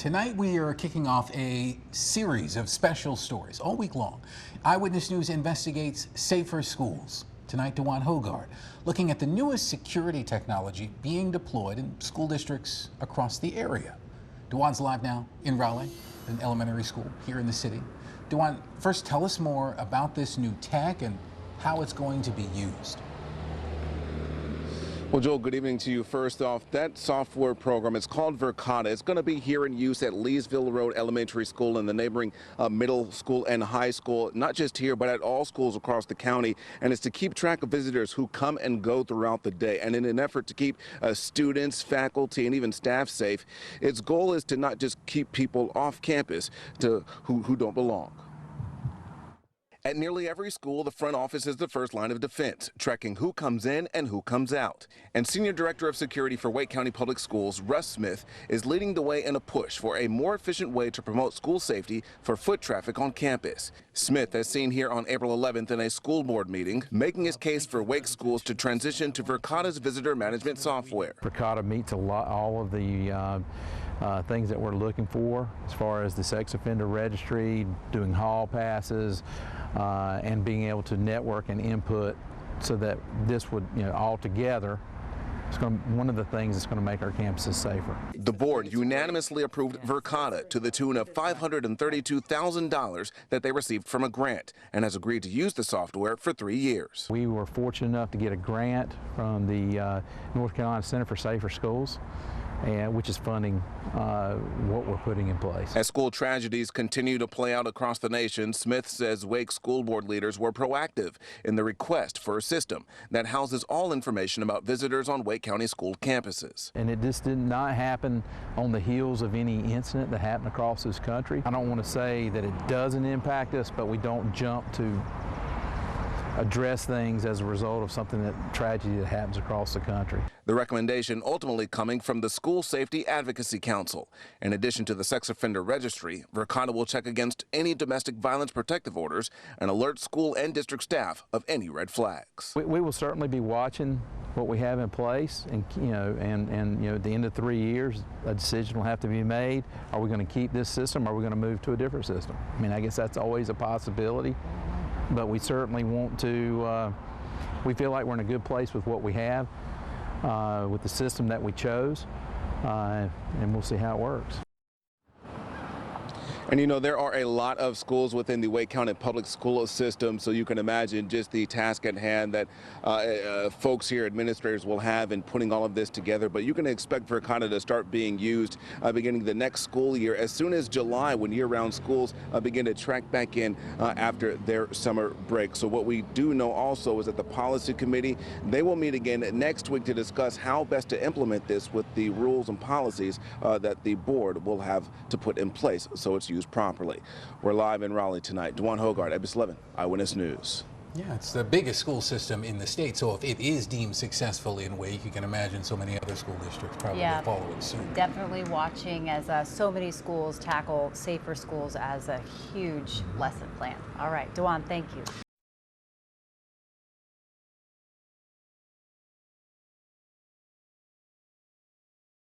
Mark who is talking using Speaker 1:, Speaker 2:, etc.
Speaker 1: Tonight we are kicking off a series of special stories all week long. Eyewitness News investigates safer schools. Tonight, Dewan Hogard looking at the newest security technology being deployed in school districts across the area. Dewan's live now in Raleigh, an elementary school here in the city. Dewan, first tell us more about this new tech and how it's going to be used.
Speaker 2: Well, Joel, good evening to you. First off, that software program, it's called Verkada. It's going to be here in use at Leesville Road Elementary School and the neighboring middle school and high school, not just here, but at all schools across the county. And it's to keep track of visitors who come and go throughout the day. And in an effort to keep students, faculty, and even staff safe, its goal is to not just keep people off campus who don't belong. At nearly every school, the front office is the first line of defense, tracking who comes in and who comes out. And Senior Director of Security for Wake County Public Schools, Russ Smith, is leading the way in a push for a more efficient way to promote school safety for foot traffic on campus. Smith, as seen here on April 11th in a school board meeting, making his case for Wake schools to transition to Verkada's visitor management software.
Speaker 3: Verkada meets all of the things that we're looking for as far as the sex offender registry, doing hall passes, and being able to network and input so that this would, all together, one of the things that's going to make our campuses safer.
Speaker 2: The board unanimously approved Verkada to the tune of $532,000 that they received from a grant and has agreed to use the software for 3 years.
Speaker 3: We were fortunate enough to get a grant from the North Carolina Center for Safer Schools, which is funding what we're putting in place.
Speaker 2: As school tragedies continue to play out across the nation, Smith says Wake school board leaders were proactive in the request for a system that houses all information about visitors on Wake County school campuses.
Speaker 3: And it just did not happen on the heels of any incident that happened across this country. I don't want to say that it doesn't impact us, but we don't jump to address things as a result of tragedy that happens across the country.
Speaker 2: The recommendation ultimately coming from the School Safety Advocacy Council. In addition to the sex offender registry, Verkada will check against any domestic violence protective orders and alert school and district staff of any red flags.
Speaker 3: We will certainly be watching what we have in place, and at the end of 3 years, a decision will have to be made. Are we going to keep this system? Or are we going to move to a different system? I mean, I guess that's always a possibility. But we certainly want to, we feel like we're in a good place with what we have, with the system that we chose, and we'll see how it works.
Speaker 2: And there are a lot of schools within the Wake County public school system, so you can imagine just the task at hand that folks here, administrators, will have in putting all of this together. But you can expect Verkada to start being used beginning the next school year, as soon as July, when year-round schools begin to track back in after their summer break. So what we do know also is that the policy committee, they will meet again next week to discuss how best to implement this with the rules and policies that the board will have to put in place so it's used properly. We're live in Raleigh tonight. Dewan Hogard, ABC 11 Eyewitness News.
Speaker 1: Yeah, it's the biggest school system in the state, so if it is deemed successful in Wake, you can imagine so many other school districts probably follow it soon.
Speaker 4: Definitely watching as so many schools tackle safer schools as a huge lesson plan. All right, Dewan, thank you.